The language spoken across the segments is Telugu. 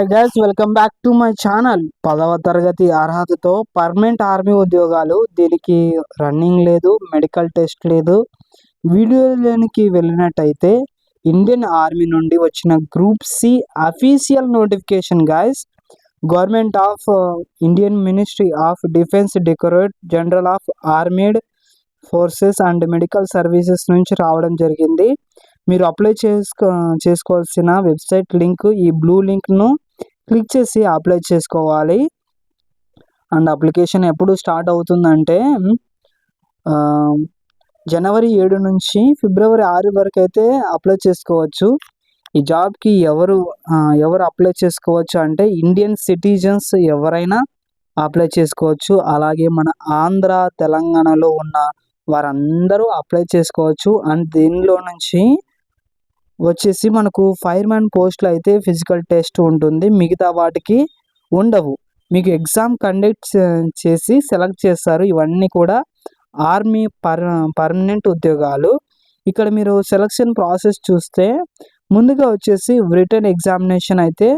Guys welcome back to my channel. 10వ తరగతి అర్హతతో పర్మనెంట్ ఆర్మీ ఉద్యోగాలు. దీనికి రన్నింగ్ లేదు, మెడికల్ టెస్ట్ లేదు. వీడియోలోనికి వెళ్ళినట్టయితే ఇండియన్ ఆర్మీ నుండి వచ్చిన group C official notification guys. Government of Indian ministry of defence directorate general of armed forces and medical services నుంచి రావడం జరిగింది. మీరు అప్లై చేసుకోవాల్సిన వెబ్సైట్ లింక్ ఈ బ్లూ లింక్ను క్లిక్ చేసి అప్లై చేసుకోవాలి. అండ్ అప్లికేషన్ ఎప్పుడు స్టార్ట్ అవుతుందంటే జనవరి 7 నుంచి ఫిబ్రవరి 6 వరకు అయితే అప్లై చేసుకోవచ్చు. ఈ జాబ్కి ఎవరు అప్లై చేసుకోవచ్చు అంటే ఇండియన్ సిటిజన్స్ ఎవరైనా అప్లై చేసుకోవచ్చు. అలాగే మన ఆంధ్ర తెలంగాణలో ఉన్న వారందరూ అప్లై చేసుకోవచ్చు. అండ్ దీనిలో నుంచి వచ్చేసి మనకు ఫైర్మ్యాన్ పోస్టులు అయితే ఫిజికల్ టెస్ట్ ఉంటుంది, మిగతా వాటికి ఉండవు. మీకు ఎగ్జామ్ కండక్ట్ చేసి సెలెక్ట్ చేస్తారు. ఇవన్నీ కూడా ఆర్మీ పర్మనెంట్ ఉద్యోగాలు. ఇక్కడ మీరు సెలక్షన్ ప్రాసెస్ చూస్తే ముందుగా వచ్చేసి రిటన్ ఎగ్జామినేషన్ అయితే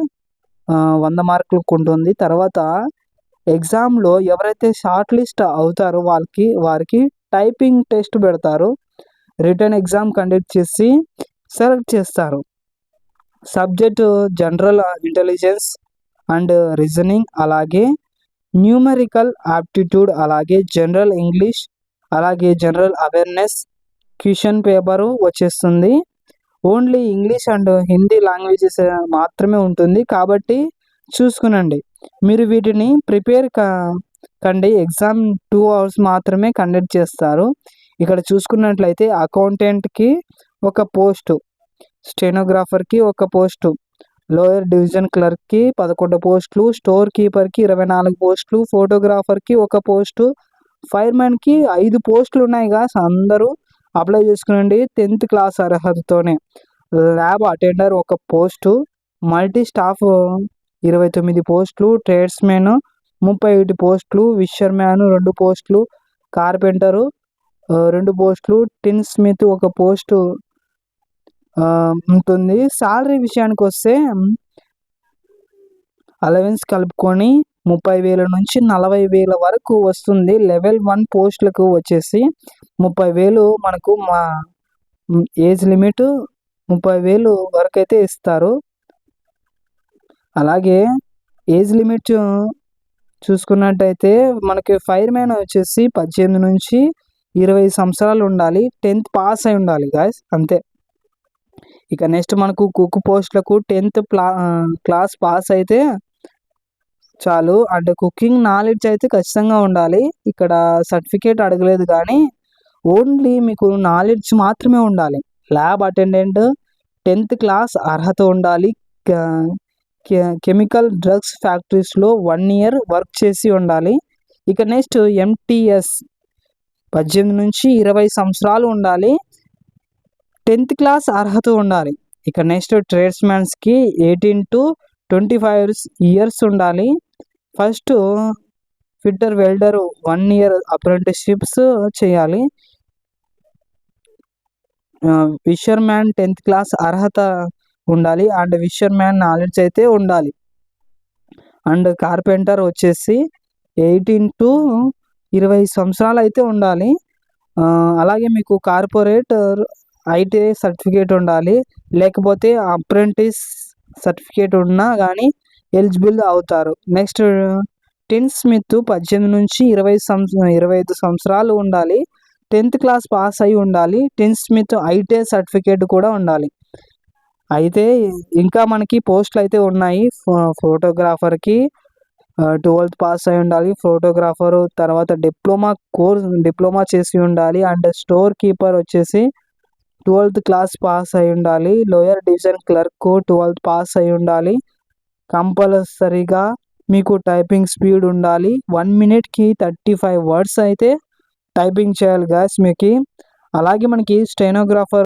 100 మార్కులకు ఉంటుంది. తర్వాత ఎగ్జామ్లో ఎవరైతే షార్ట్ లిస్ట్ అవుతారో వారికి టైపింగ్ టెస్ట్ పెడతారు. రిటన్ ఎగ్జామ్ కండక్ట్ చేసి సెలెక్ట్ చేస్తారు. Subject general intelligence and reasoning, అలాగే న్యూమరికల్ ఆప్టిట్యూడ్, అలాగే జనరల్ ఇంగ్లీష్, అలాగే జనరల్ అవేర్నెస్. క్వశ్చన్ పేపరు వచ్చేస్తుంది. Only English and Hindi languages మాత్రమే ఉంటుంది కాబట్టి చూసుకునండి. మీరు వీటిని ప్రిపేర్ కండి. ఎగ్జామ్ 2 hours మాత్రమే కండక్ట్ చేస్తారు. ఇక్కడ చూసుకున్నట్లయితే అకౌంటెంట్కి ఒక పోస్టు, స్టెనోగ్రాఫర్కి ఒక పోస్టు, లోయర్ డివిజన్ క్లర్క్కి 11 పోస్టులు, స్టోర్ కీపర్కి 24 పోస్టులు, ఫోటోగ్రాఫర్కి ఒక పోస్టు, ఫైర్మ్యాన్కి 5 పోస్టులు ఉన్నాయి. అందరూ అప్లై చేసుకునండి 10th క్లాస్ అర్హతతోనే. ల్యాబ్ అటెండర్ ఒక పోస్టు, మల్టీ స్టాఫ్ 29 పోస్టులు, ట్రేడ్స్మెన్ 31 పోస్టులు, విషర్ మ్యాన్ 2 పోస్టులు, కార్పెంటరు 2 పోస్టులు, టిన్ స్మిత్ ఒక పోస్టు ఉంటుంది. శాలరీ విషయానికి వస్తే అలవెన్స్ కలుపుకొని 30,000 నుంచి 40,000 వరకు వస్తుంది. లెవెల్ 1 పోస్టులకు వచ్చేసి 30,000 మనకు మా ఏజ్ లిమిట్ 30,000 వరకు అయితే ఇస్తారు. అలాగే ఏజ్ లిమిట్ చూసుకున్నట్టయితే మనకి ఫైర్మ్యాన్ వచ్చేసి 18 నుంచి 20 సంవత్సరాలు ఉండాలి. 10th పాస్ అయి ఉండాలి గాయస్, అంతే. ఇక నెక్స్ట్ మనకు కుక్ పోస్టులకు 10th క్లాస్ పాస్ అయితే చాలు. అంటే కుకింగ్ నాలెడ్జ్ అయితే ఖచ్చితంగా ఉండాలి. ఇక్కడ సర్టిఫికేట్ అడగలేదు కానీ ఓన్లీ మీకు నాలెడ్జ్ మాత్రమే ఉండాలి. ల్యాబ్ అటెండెంట్ 10th క్లాస్ అర్హత ఉండాలి. కెమికల్ డ్రగ్స్ ఫ్యాక్టరీస్లో 1 year వర్క్ చేసి ఉండాలి. ఇక నెక్స్ట్ ఎంటీఎస్ 18 నుంచి 20 సంవత్సరాలు ఉండాలి. 10th క్లాస్ అర్హత ఉండాలి. ఇక నెక్స్ట్ ట్రేడ్స్మెన్స్కి 18 to 25 years ఉండాలి. First fitter welder 1 year apprenticeships చేయాలి. విషర్ మ్యాన్ 10th క్లాస్ అర్హత ఉండాలి అండ్ విషర్ మ్యాన్ నాలెడ్జ్ అయితే ఉండాలి. అండ్ కార్పెంటర్ వచ్చేసి 18 to 20 సంవత్సరాలు అయితే ఉండాలి. అలాగే మీకు కార్పొరేటర్ ఐటీఐ సర్టిఫికేట్ ఉండాలి, లేకపోతే అప్రెంటిస్ సర్టిఫికేట్ ఉన్నా కానీ ఎలిజిబుల్ అవుతారు. నెక్స్ట్ టిన్ స్మిత్ 18 నుంచి 25 సంవత్సరాలు ఉండాలి. 10th క్లాస్ పాస్ అయి ఉండాలి. టిన్ స్మిత్ ఐటీఐ సర్టిఫికేట్ కూడా ఉండాలి. అయితే ఇంకా మనకి పోస్టులు అయితే ఉన్నాయి. ఫోటోగ్రాఫర్కి 12th పాస్ అయి ఉండాలి ఫోటోగ్రాఫరు. తర్వాత డిప్లొమా చేసి ఉండాలి. అండ్ స్టోర్ కీపర్ వచ్చేసి 12th క్లాస్ పాస్ అయి ఉండాలి. Lower division clerk 12th pass అయి ఉండాలి. కంపల్సరీగా మీకు టైపింగ్ స్పీడ్ ఉండాలి. 1 minuteకి 35 words అయితే టైపింగ్ చేయాలి గాయస్ మీకు. అలాగే మనకి స్టెనోగ్రాఫర్